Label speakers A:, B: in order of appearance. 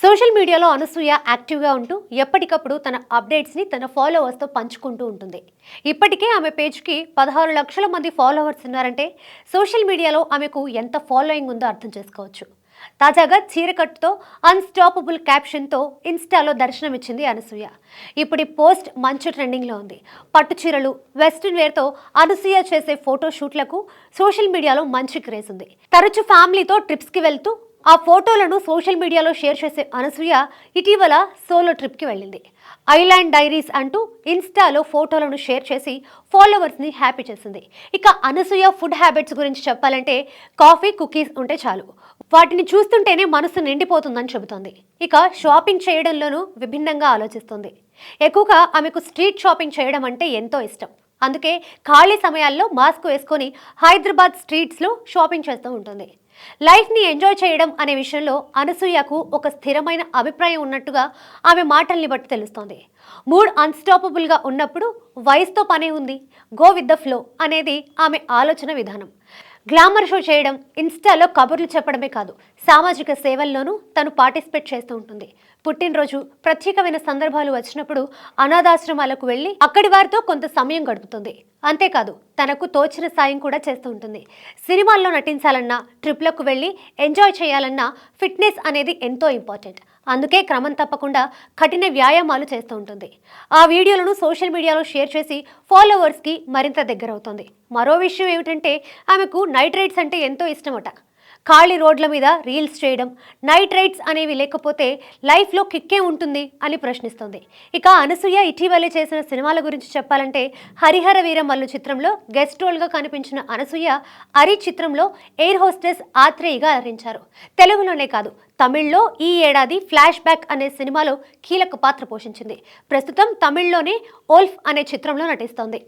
A: Social మీడియాలో అనసూయ యాక్టివ్గా ఉంటూ ఎప్పటికప్పుడు తన అప్డేట్స్ని తన ఫాలోవర్స్తో పంచుకుంటూ ఉంటుంది. ఇప్పటికే ఆమె పేజ్కి 16 లక్షల మంది ఫాలోవర్స్ ఉన్నారంటే సోషల్ మీడియాలో ఆమెకు ఎంత ఫాలోయింగ్ ఉందో అర్థం చేసుకోవచ్చు. తాజాగా చీరకట్టుతో అన్స్టాపబుల్ క్యాప్షన్తో ఇన్స్టాలో దర్శనమిచ్చింది అనసూయ. ఇప్పుడు ఈ పోస్ట్ మంచి ట్రెండింగ్లో ఉంది. పట్టు చీరలు, వెస్ట్రన్ వేర్తో అనసూయ చేసే ఫోటో షూట్లకు సోషల్ మీడియాలో మంచి క్రేజ్ ఉంది. తరచూ ఫ్యామిలీతో ట్రిప్స్కి వెళ్తూ ఆ ఫోటోలను సోషల్ మీడియాలో షేర్ చేసే అనసూయ ఇటీవల సోలో ట్రిప్కి వెళ్ళింది. ఐలాండ్ డైరీస్ అంటూ ఇన్స్టాలో ఫోటోలను షేర్ చేసి ఫాలోవర్స్ని హ్యాపీ చేసింది. ఇక అనసూయ ఫుడ్ హ్యాబిట్స్ గురించి చెప్పాలంటే కాఫీ, కుకీస్ ఉంటే చాలు, వాటిని చూస్తుంటేనే మనసు నిండిపోతుందని చెబుతోంది. ఇక షాపింగ్ చేయడంలోనూ విభిన్నంగా ఆలోచిస్తుంది. ఎక్కువగా ఆమెకు స్ట్రీట్ షాపింగ్ చేయడం అంటే ఎంతో ఇష్టం. అందుకే ఖాళీ సమయాల్లో మాస్క్ వేసుకొని హైదరాబాద్ స్ట్రీట్స్లో షాపింగ్ చేస్తూ ఉంటుంది. లైఫ్ని ఎంజాయ్ చేయడం అనే విషయంలో అనసూయకు ఒక స్థిరమైన అభిప్రాయం ఉన్నట్టుగా ఆమె మాటల్ని బట్టి తెలుస్తోంది. మూడ్ అన్స్టాపబుల్గా ఉన్నప్పుడు వయసుతో పనే ఉంది, గో విత్ ద ఫ్లో అనేది ఆమె ఆలోచన విధానం. గ్లామర్ షో చేయడం, ఇన్స్టాలో కబుర్లు చెప్పడమే కాదు, సామాజిక సేవల్లోనూ తను పార్టిసిపేట్ చేస్తూ ఉంటుంది. పుట్టినరోజు, ప్రత్యేకమైన సందర్భాలు వచ్చినప్పుడు అనాథాశ్రమాలకు వెళ్ళి అక్కడి వారితో కొంత సమయం గడుపుతుంది. అంతేకాదు తనకు తోచిన సాయం కూడా చేస్తూ ఉంటుంది. సినిమాల్లో నటించాలన్నా, ట్రిప్లకు వెళ్ళి ఎంజాయ్ చేయాలన్నా ఫిట్నెస్ అనేది ఎంతో ఇంపార్టెంట్. అందుకే క్రమం తప్పకుండా కఠిన వ్యాయామాలు చేస్తూ ఉంటుంది. ఆ వీడియోలను సోషల్ మీడియాలో షేర్ చేసి ఫాలోవర్స్కి మరింత దగ్గరవుతుంది. మరో విషయం ఏమిటంటే ఆమెకు నైట్ రైడ్స్ అంటే ఎంతో ఇష్టమట. ఖాళీ రోడ్ల మీద రీల్స్ చేయడం, నైట్ రైడ్స్ అనేవి లేకపోతే లైఫ్లో కిక్కే ఉంటుంది అని ప్రశ్నిస్తుంది. ఇక అనసూయ ఇటీవలే చేసిన సినిమాల గురించి చెప్పాలంటే హరిహర వీరమల్లు చిత్రంలో గెస్ట్ రోల్గా కనిపించిన అనసూయ అరి చిత్రంలో ఎయిర్ హోస్టెస్ ఆత్రేయిగా అలరించారు. తెలుగులోనే కాదు, తమిళ్లో ఈ ఏడాది ఫ్లాష్ బ్యాక్ అనే సినిమాలో కీలక పాత్ర పోషించింది. ప్రస్తుతం తమిళ్లోనే ఓల్ఫ్ అనే చిత్రంలో నటిస్తోంది.